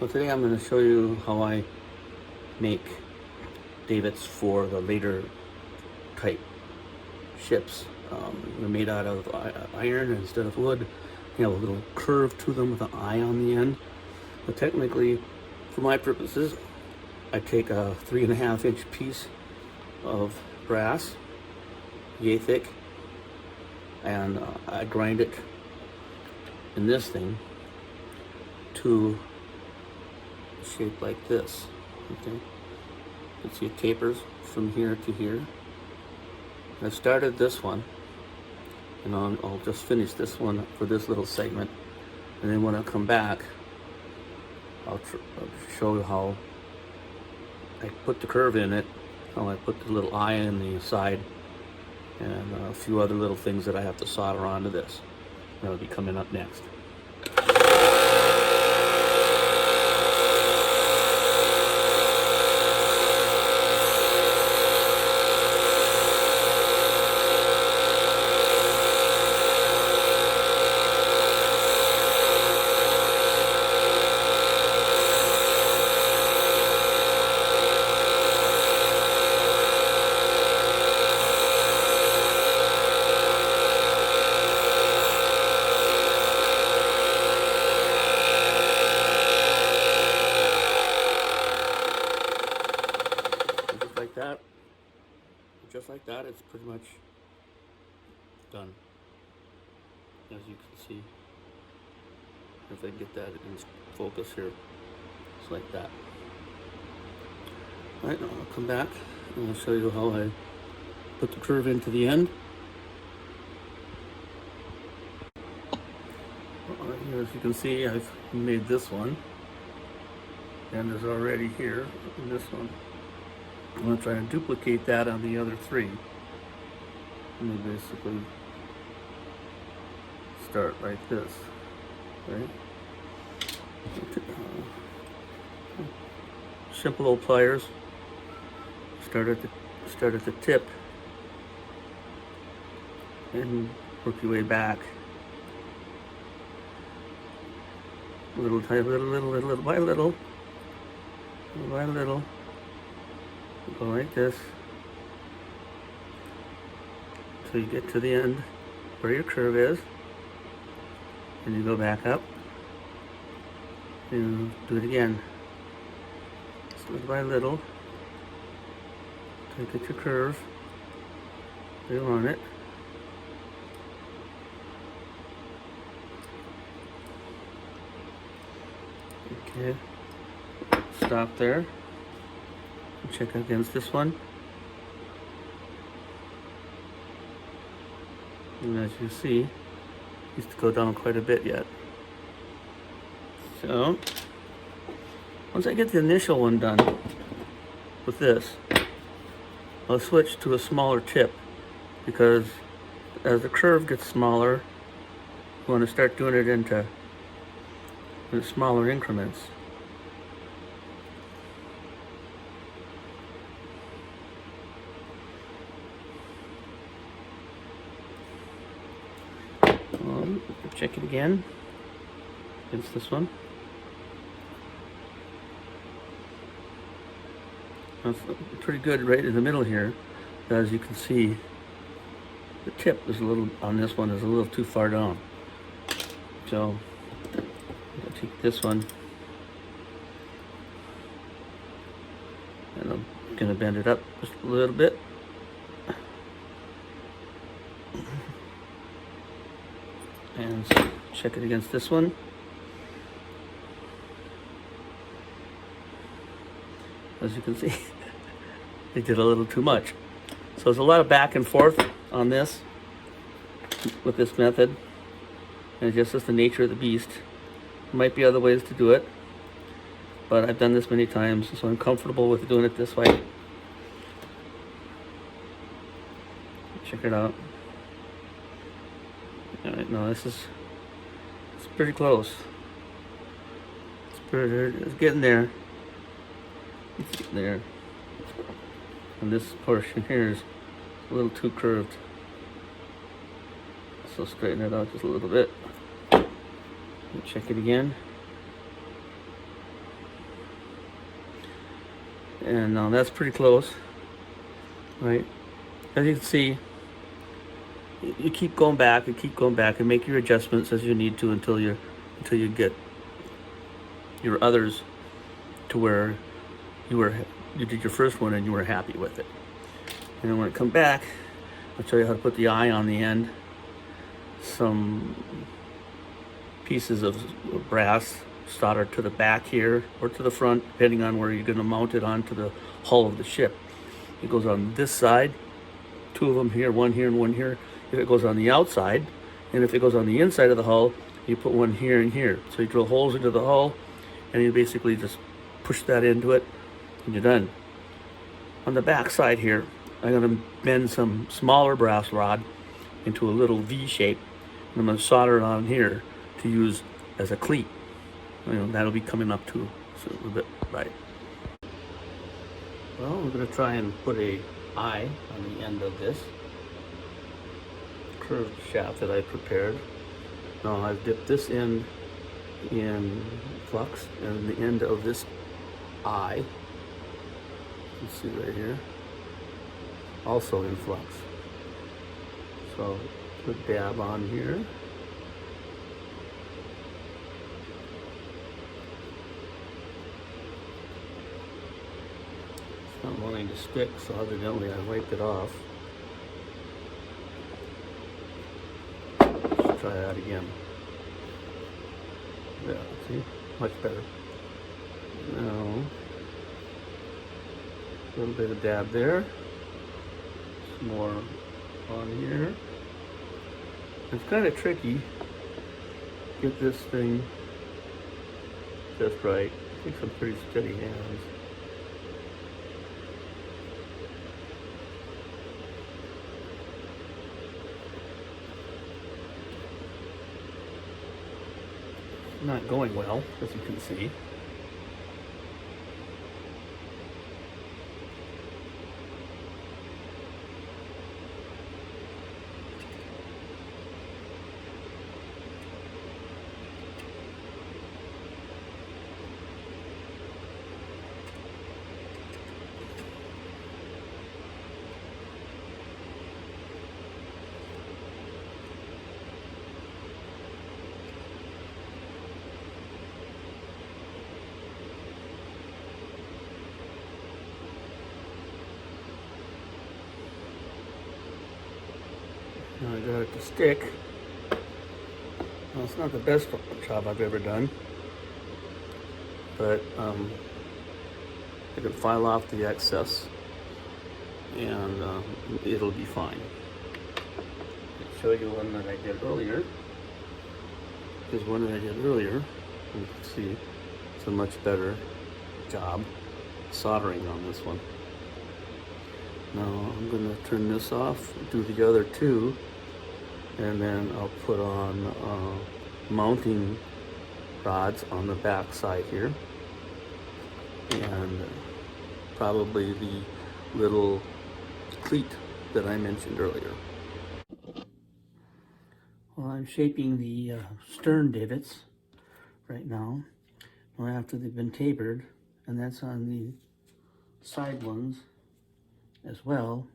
Well, today I'm going to show you how I make davits for the later type ships. They're made out of iron instead of wood. They have a little curve to them with an eye on the end. But technically, for my purposes, I take a 3.5-inch piece of brass, yay thick, and I grind it in this thing to shape like this. Okay, you can see it tapers from here to here. I started this one, and I'll just finish this one for this little segment, and then when I come back, I'll show you how I put the curve in it, how I put the little eye in the side, and a few other little things that I have to solder onto this. That'll be coming up next. Just like that, it's pretty much done. As you can see, if I get that in focus here, it's like that. All right, now I'll come back and I'll show you how I put the curve into the end. Here, as you can see, I've made this one, and there's already here in this one. I'm going to try and duplicate that on the other three. And we basically start like this, right? Simple old pliers. Start at the tip and work your way back. Little by little. Go like this until you get to the end where your curve is, and you go back up and do it again. Just little by little until you get your curve where you want it. Okay, stop there. Check against this one, and as you see, it needs to go down quite a bit yet. So once I get the initial one done with this, I'll switch to a smaller tip, because as the curve gets smaller, you want to start doing it into smaller increments. Check it again against this one. That's pretty good right in the middle here. As you can see, the tip is a little, on this one, is a little too far down. So I'll take this one, and I'm gonna bend it up just a little bit. And check it against this one. As you can see, they did a little too much. So there's a lot of back and forth on this with this method, and it's just the nature of the beast. There might be other ways to do it, but I've done this many times, so I'm comfortable with doing it this way. Check it out. All right, now it's pretty close. It's getting there. It's getting there. And this portion here is a little too curved. So straighten it out just a little bit. Check it again. And that's pretty close, right? As you can see, you keep going back and keep going back and make your adjustments as you need to until you get your others to where you did your first one and you were happy with it. And then when it come back, I'll show you how to put the eye on the end. Some pieces of brass soldered to the back here or to the front, depending on where you're going to mount it onto the hull of the ship. It goes on this side, two of them here, one here and one here. If it goes on the outside, and if it goes on the inside of the hull, you put one here and here. So you drill holes into the hull, and you basically just push that into it, and you're done. On the back side here, I'm going to bend some smaller brass rod into a little V shape, and I'm going to solder it on here to use as a cleat. That'll be coming up to a little bit, right? Well, we're going to try and put a eye on the end of this curved shaft that I prepared. Now I've dipped this end in flux, and the end of this eye, you can see right here, also in flux. So put dab on here. It's not wanting to stick, so evidently I wiped it off. Let's try that again. Yeah, see? Much better. Now, a little bit of dab there. Some more on here. It's kind of tricky. Get this thing just right. Take some pretty steady hands. Not going well, as you can see. Now I got it to stick. Well, it's not the best job I've ever done, but I can file off the excess and it'll be fine. I'll show you one that I did earlier. Here's one that I did earlier. You can see it's a much better job soldering on this one. Now I'm going to turn this off, do the other two, and then I'll put on mounting rods on the back side here, and probably the little cleat that I mentioned earlier. Well, I'm shaping the stern davits right now. Well, after they've been tapered, and that's on the side ones as well.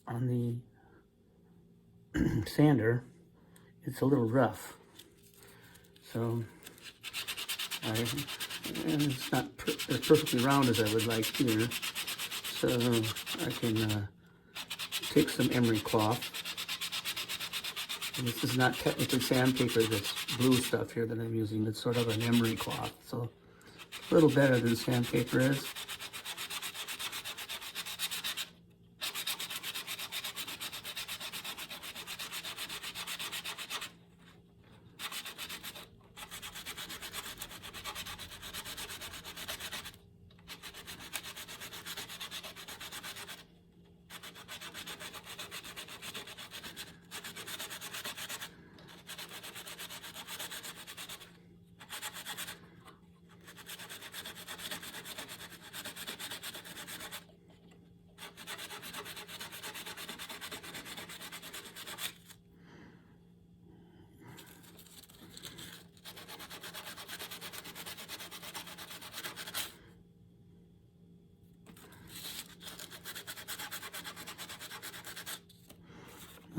On the sander, it's a little rough, so and it's not as perfectly round as I would like here. So I can take some emery cloth. And this is not technically sandpaper, this blue stuff here that I'm using. It's sort of an emery cloth, so a little better than sandpaper is.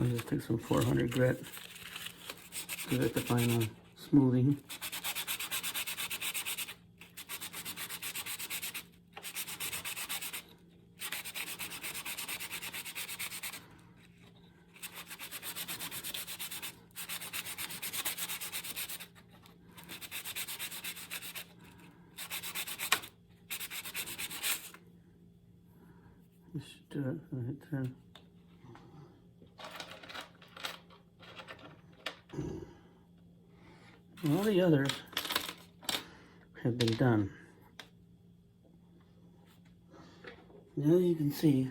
I'll just take some 400 grit, give it the final smoothing. Just do it right there. All the others have been done. Now you can see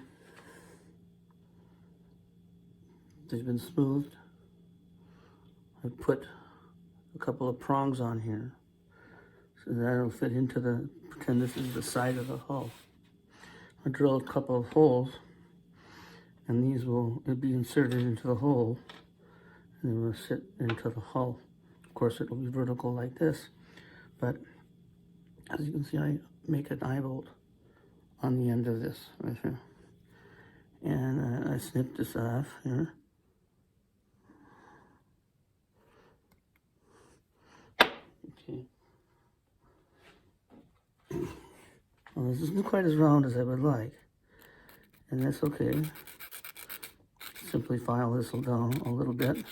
they've been smoothed. I put a couple of prongs on here so that'll fit into the, pretend this is the side of the hull. I drilled a couple of holes and these will be inserted into the hole and they will sit into the hull. Of course it will be vertical like this, but as you can see I make an eye bolt on the end of this right here. And I snip this off here. Okay. Well, this isn't quite as round as I would like, and that's okay. Simply file this down a little bit.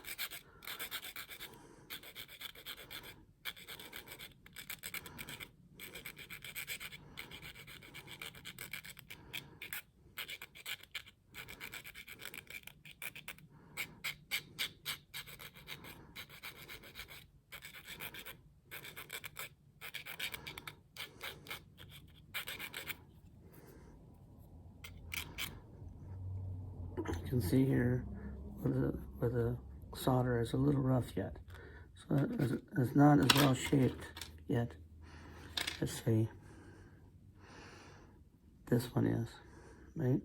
You can see here where the solder is a little rough yet. So it's not as well shaped yet as, say, this one is, right?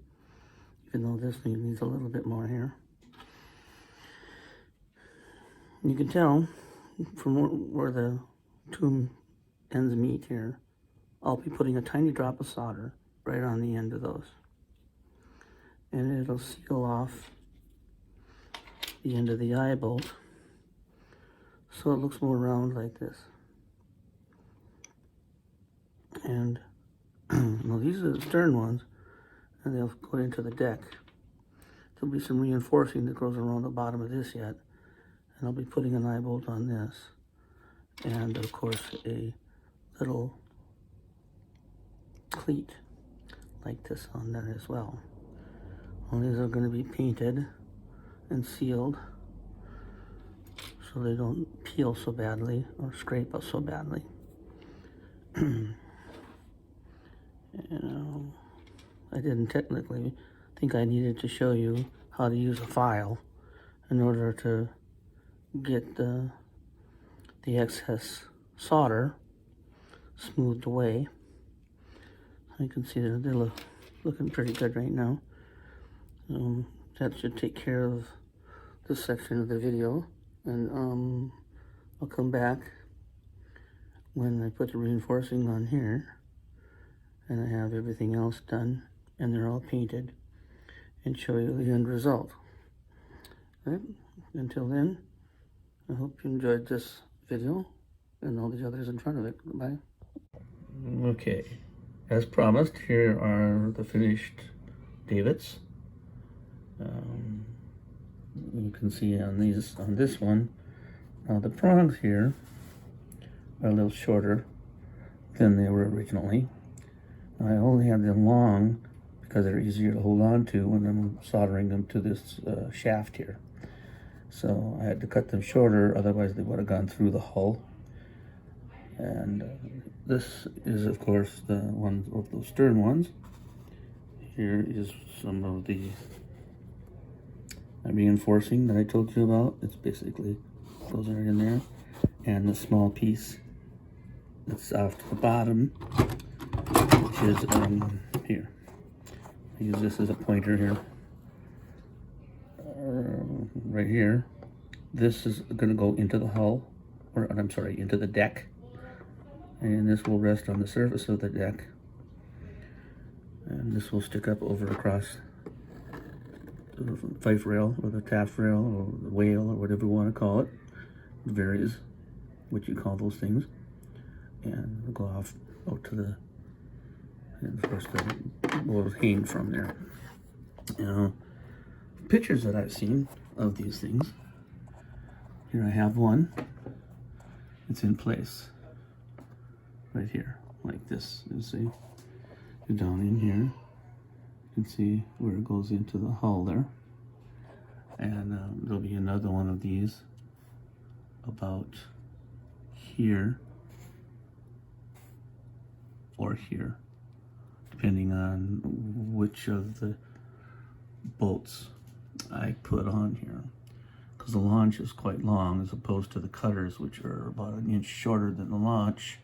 Even though this one needs a little bit more here. You can tell from where the two ends meet here, I'll be putting a tiny drop of solder right on the end of those. And it'll seal off the end of the eye bolt so it looks more round like this. And well, these are the stern ones, and they'll go into the deck. There'll be some reinforcing that goes around the bottom of this yet, and I'll be putting an eye bolt on this, and of course a little cleat like this on there as well. All these are going to be painted and sealed so they don't peel so badly or scrape us so badly. I didn't technically think I needed to show you how to use a file in order to get the excess solder smoothed away. You can see they're looking pretty good right now. That should take care of this section of the video, and I'll come back when I put the reinforcing on here and I have everything else done and they're all painted and show you the end result. Right? Until then, I hope you enjoyed this video and all the others in front of it. Bye. Okay, as promised, here are the finished davits. You can see on this one, the prongs here are a little shorter than they were originally. I only have them long because they're easier to hold on to when I'm soldering them to this shaft here. So I had to cut them shorter, otherwise they would have gone through the hull. And this is, of course, the one of those stern ones. Here is some of the reinforcing that I told you about. It's basically, those are in there. And the small piece that's off to the bottom, which is here. I use this as a pointer here. Right here. This is going to go into the hull, or I'm sorry, into the deck. And this will rest on the surface of the deck. And this will stick up over across the fife rail or the taff rail or the whale or whatever you want to call it. It varies what you call those things. And we'll go off out to the, and of course we'll hang from there. Pictures that I've seen of these things. Here I have one. It's in place right here, like this. You see, you're down in here. You can see where it goes into the hull there. And there'll be another one of these about here or here, depending on which of the bolts I put on here, because the launch is quite long as opposed to the cutters, which are about an inch shorter than the launch.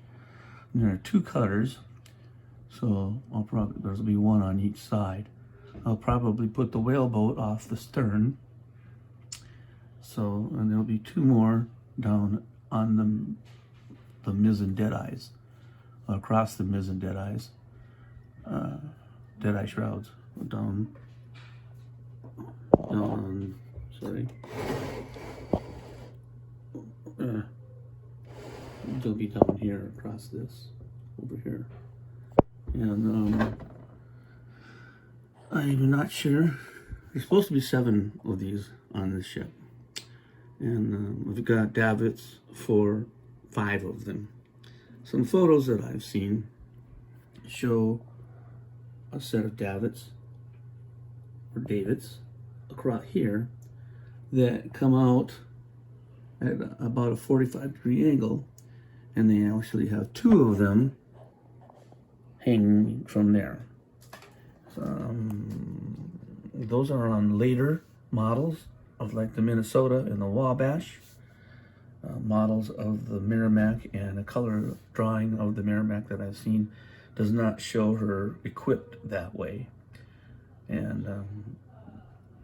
And there are two cutters, so there'll be one on each side. I'll probably put the whaleboat off the stern, so, and there'll be two more down on the mizzen deadeyes, across the mizzen deadeyes, deadeye shrouds, down, sorry. They'll be down here across this, over here. And I'm not sure. There's supposed to be 7 of these on this ship. And we've got davits for 5 of them. Some photos that I've seen show a set of davits or davits across here that come out at about a 45-degree angle, and they actually have 2 of them hanging from there. Those are on later models of like the Minnesota and the Wabash, models of the Merrimack, and a color drawing of the Merrimack that I've seen does not show her equipped that way. And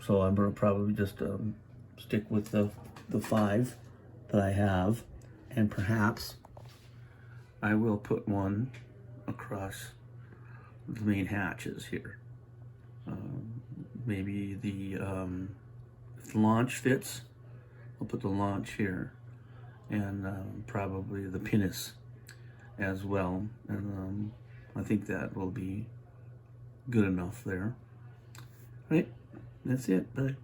so I'm going to probably just stick with the 5 that I have, and perhaps I will put one across the main hatches here. Maybe if the launch fits, I'll put the launch here, and probably the pinnace as well. And I think that will be good enough there. Right, that's it. Bye.